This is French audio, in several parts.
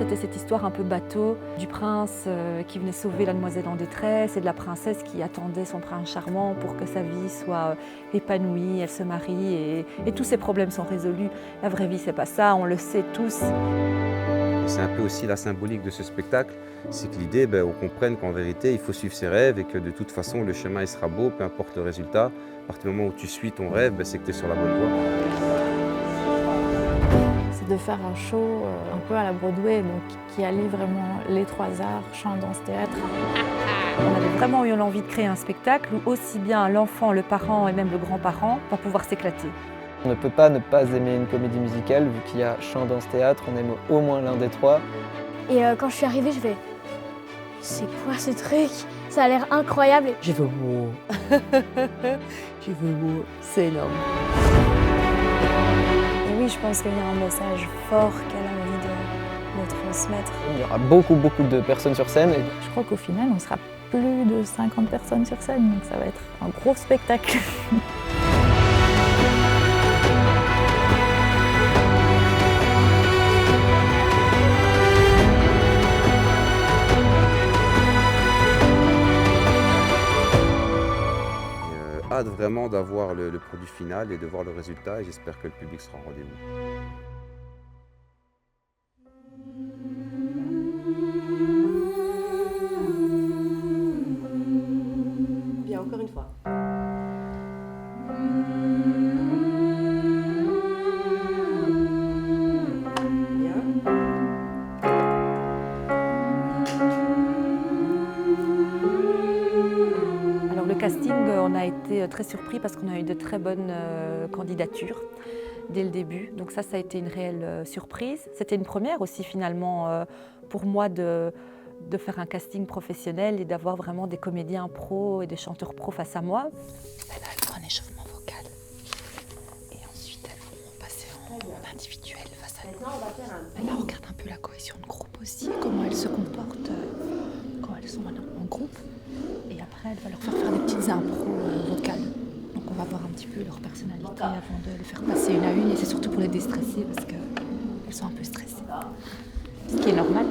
c'était cette histoire un peu bateau du prince qui venait sauver la demoiselle en détresse et de la princesse qui attendait son prince charmant pour que sa vie soit épanouie, elle se marie et tous ses problèmes sont résolus. La vraie vie, c'est pas ça, on le sait tous. C'est un peu aussi la symbolique de ce spectacle, c'est que l'idée, on comprenne qu'en vérité, il faut suivre ses rêves et que de toute façon, le chemin il sera beau, peu importe le résultat. À partir du moment où tu suis ton rêve, c'est que tu es sur la bonne voie. C'est de faire un show un peu à la Broadway, donc qui allie vraiment les trois arts, chant, danse, théâtre. On avait vraiment eu l'envie de créer un spectacle où aussi bien l'enfant, le parent et même le grand-parent va pouvoir s'éclater. On ne peut pas ne pas aimer une comédie musicale, vu qu'il y a chant, danse, théâtre, on aime au moins l'un des trois. Et quand je suis arrivée, je fais « C'est quoi ce truc? Ça a l'air incroyable !» J'ai fait « wow !» J'ai fait « wow !» C'est énorme. Et oui, je pense qu'il y a un message fort qu'elle a envie de transmettre. Il y aura beaucoup de personnes sur scène. Je crois qu'au final, on sera plus de 50 personnes sur scène, donc ça va être un gros spectacle. Hâte vraiment d'avoir le produit final et de voir le résultat et j'espère que le public sera au rendez-vous. Bien, encore une fois. Le casting, on a été très surpris parce qu'on a eu de très bonnes candidatures dès le début. Donc ça a été une réelle surprise. C'était une première aussi finalement pour moi de faire un casting professionnel et d'avoir vraiment des comédiens pros et des chanteurs pros face à moi. Là, elles font un échauffement vocal et ensuite elles vont passer en individuel face à nous. Là, on regarde un peu la cohésion de groupe aussi, comment elles se comportent quand elles sont en groupe. Et après, elle va leur faire des petites impros vocales. Donc on va voir un petit peu leur personnalité avant de les faire passer une à une. Et c'est surtout pour les déstresser parce qu'elles sont un peu stressées. Ce qui est normal.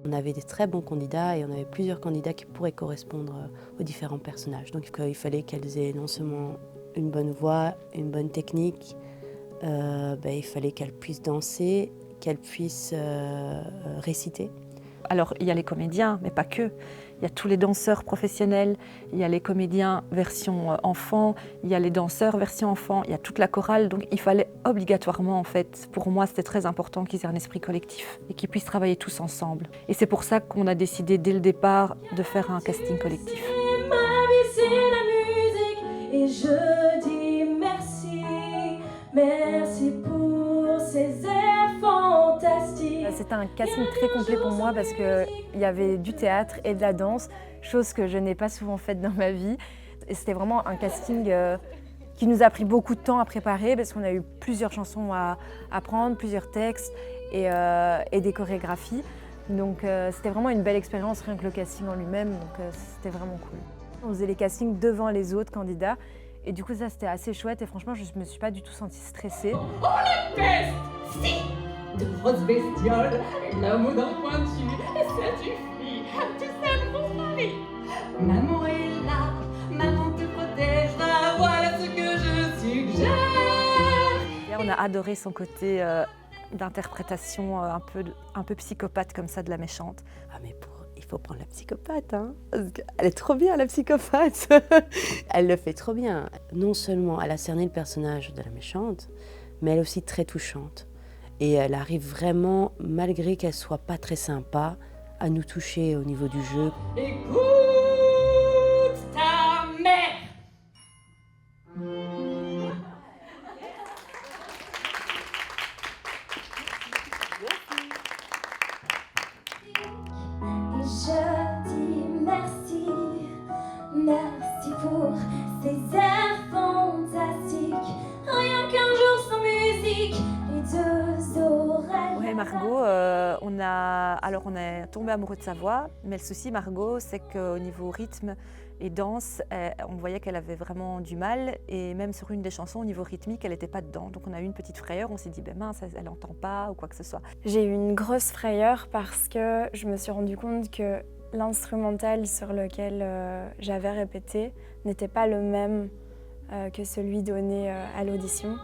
On avait des très bons candidats et on avait plusieurs candidats qui pourraient correspondre aux différents personnages. Donc il fallait qu'elles aient non seulement une bonne voix, une bonne technique, il fallait qu'elles puissent danser, qu'elles puissent réciter. Alors il y a les comédiens, mais pas que. Il y a tous les danseurs professionnels, il y a les comédiens version enfant, il y a les danseurs version enfant, il y a toute la chorale. Donc il fallait obligatoirement, en fait, pour moi c'était très important qu'ils aient un esprit collectif et qu'ils puissent travailler tous ensemble. Et c'est pour ça qu'on a décidé dès le départ de faire un casting collectif. Ma vie c'est la musique et je dis merci, merci pour ces airs fantastiques. C'était un casting très complet pour moi parce qu'il y avait du théâtre et de la danse, chose que je n'ai pas souvent faite dans ma vie. Et c'était vraiment un casting qui nous a pris beaucoup de temps à préparer parce qu'on a eu plusieurs chansons à apprendre, plusieurs textes et des chorégraphies. Donc c'était vraiment une belle expérience, rien que le casting en lui-même, donc c'était vraiment cool. On faisait les castings devant les autres candidats et du coup ça c'était assez chouette et franchement je ne me suis pas du tout sentie stressée. Oh la peste! Si! De grosses bestioles, la mode en pointu, et ça suffit, tout ça pour Paris. Maman est là, maman te protégera, voilà ce que je suggère. Et on a adoré son côté d'interprétation un peu psychopathe comme ça de la méchante. Ah mais il faut prendre la psychopathe, hein, parce qu'elle est trop bien la psychopathe. Elle le fait trop bien. Non seulement elle a cerné le personnage de la méchante, mais elle est aussi très touchante. Et elle arrive vraiment, malgré qu'elle soit pas très sympa, à nous toucher au niveau du jeu. Écoute ta mère. Et je dis merci, merci pour ces airs fantastiques. Rien qu'un jour sans musique, les deux oreilles. Ouais, Margot, on est tombé amoureux de sa voix, mais le souci, Margot, c'est qu'au niveau rythme Et danse, on voyait qu'elle avait vraiment du mal. Et même sur une des chansons, au niveau rythmique, elle n'était pas dedans. Donc on a eu une petite frayeur, on s'est dit, mince, elle n'entend pas ou quoi que ce soit. J'ai eu une grosse frayeur parce que je me suis rendu compte que l'instrumental sur lequel j'avais répété n'était pas le même que celui donné à l'audition.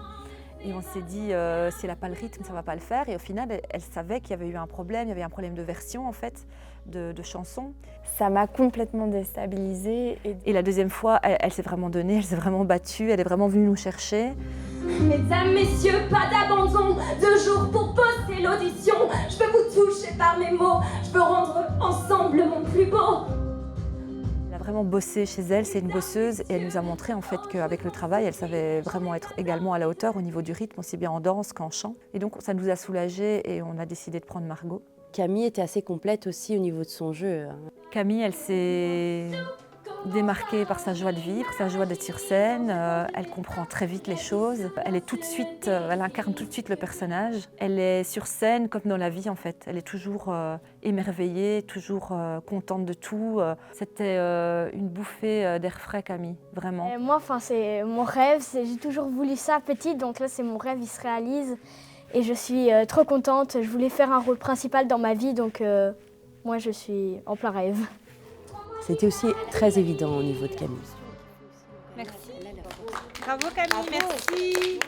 Et on s'est dit, si elle n'a pas le rythme, ça ne va pas le faire. Et au final, elle savait qu'il y avait eu un problème, il y avait un problème de version en fait, de chanson. Ça m'a complètement déstabilisée. Et la deuxième fois, elle s'est vraiment donnée, elle s'est vraiment battue, elle est vraiment venue nous chercher. Mesdames, messieurs, pas d'abandon, 2 jours pour poster l'audition. Je veux vous toucher par mes mots, je veux rendre ensemble mon plus beau. Elle a vraiment bossé chez elle, c'est une bosseuse et elle nous a montré en fait qu'avec le travail, elle savait vraiment être également à la hauteur au niveau du rythme, aussi bien en danse qu'en chant. Et donc ça nous a soulagés et on a décidé de prendre Margot. Camille était assez complète aussi au niveau de son jeu. Camille, elle s'est démarquée par sa joie de vivre, sa joie d'être sur scène. Elle comprend très vite les choses. Elle est tout de suite, elle incarne tout de suite le personnage. Elle est sur scène comme dans la vie en fait. Elle est toujours émerveillée, toujours contente de tout. C'était une bouffée d'air frais, Camille, vraiment. Et moi, c'est mon rêve. J'ai toujours voulu ça petite, donc là, c'est mon rêve, il se réalise. Et je suis trop contente. Je voulais faire un rôle principal dans ma vie, donc moi, je suis en plein rêve. C'était aussi très évident au niveau de Camille. Merci. Bravo Camille, merci.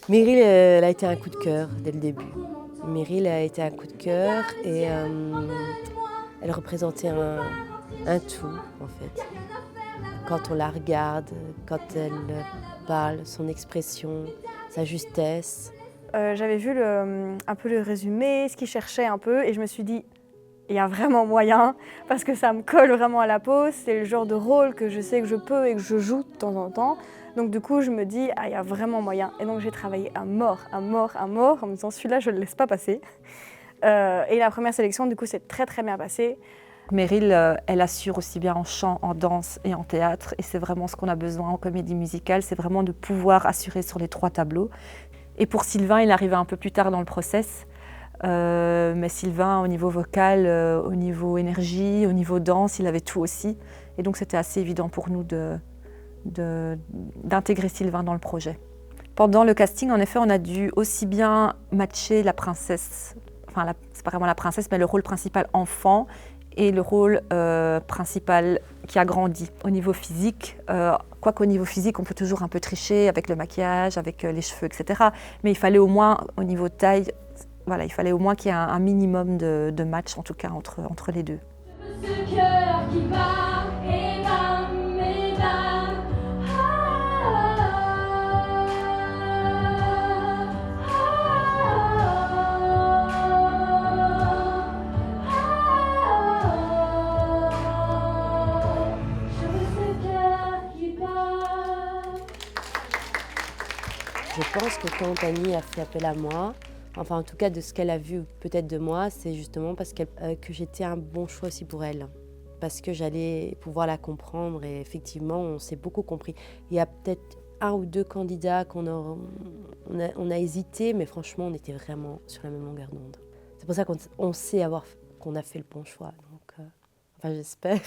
Meryl, elle a été un coup de cœur dès le début. Meryl a été un coup de cœur et elle représentait un tout en fait. Quand on la regarde, quand elle parle, son expression, sa justesse. J'avais vu un peu le résumé, ce qu'il cherchait un peu, et je me suis dit, il y a vraiment moyen, parce que ça me colle vraiment à la peau. C'est le genre de rôle que je sais que je peux et que je joue de temps en temps. Donc du coup, je me dis, il y a vraiment moyen. Et donc j'ai travaillé à mort, en me disant, celui-là, je ne le laisse pas passer. Et la première sélection, du coup, s'est très très bien passée. Meryl, elle assure aussi bien en chant, en danse et en théâtre. Et c'est vraiment ce qu'on a besoin en comédie musicale, c'est vraiment de pouvoir assurer sur les 3 tableaux. Et pour Sylvain, il arrivait un peu plus tard dans le process. Mais Sylvain, au niveau vocal, au niveau énergie, au niveau danse, il avait tout aussi. Et donc c'était assez évident pour nous d'intégrer Sylvain dans le projet. Pendant le casting, en effet, on a dû aussi bien matcher la princesse, enfin c'est pas vraiment la princesse, mais le rôle principal enfant et le rôle principal qui a grandi. Au niveau physique, quoiqu'au niveau physique, on peut toujours un peu tricher avec le maquillage, avec les cheveux, etc. Mais il fallait au moins, au niveau taille, voilà, il fallait au moins qu'il y ait un minimum de match, en tout cas, entre les deux. Ce cœur qui bat et bam et bam. Je veux ce cœur qui bat. Je pense que quand Annie a fait appel à moi, enfin en tout cas de ce qu'elle a vu peut-être de moi, c'est justement parce que j'étais un bon choix aussi pour elle. Parce que j'allais pouvoir la comprendre et effectivement on s'est beaucoup compris. Il y a peut-être 1 ou 2 candidats on a hésité, mais franchement on était vraiment sur la même longueur d'onde. C'est pour ça qu'on sait qu'on a fait le bon choix. Donc, enfin j'espère.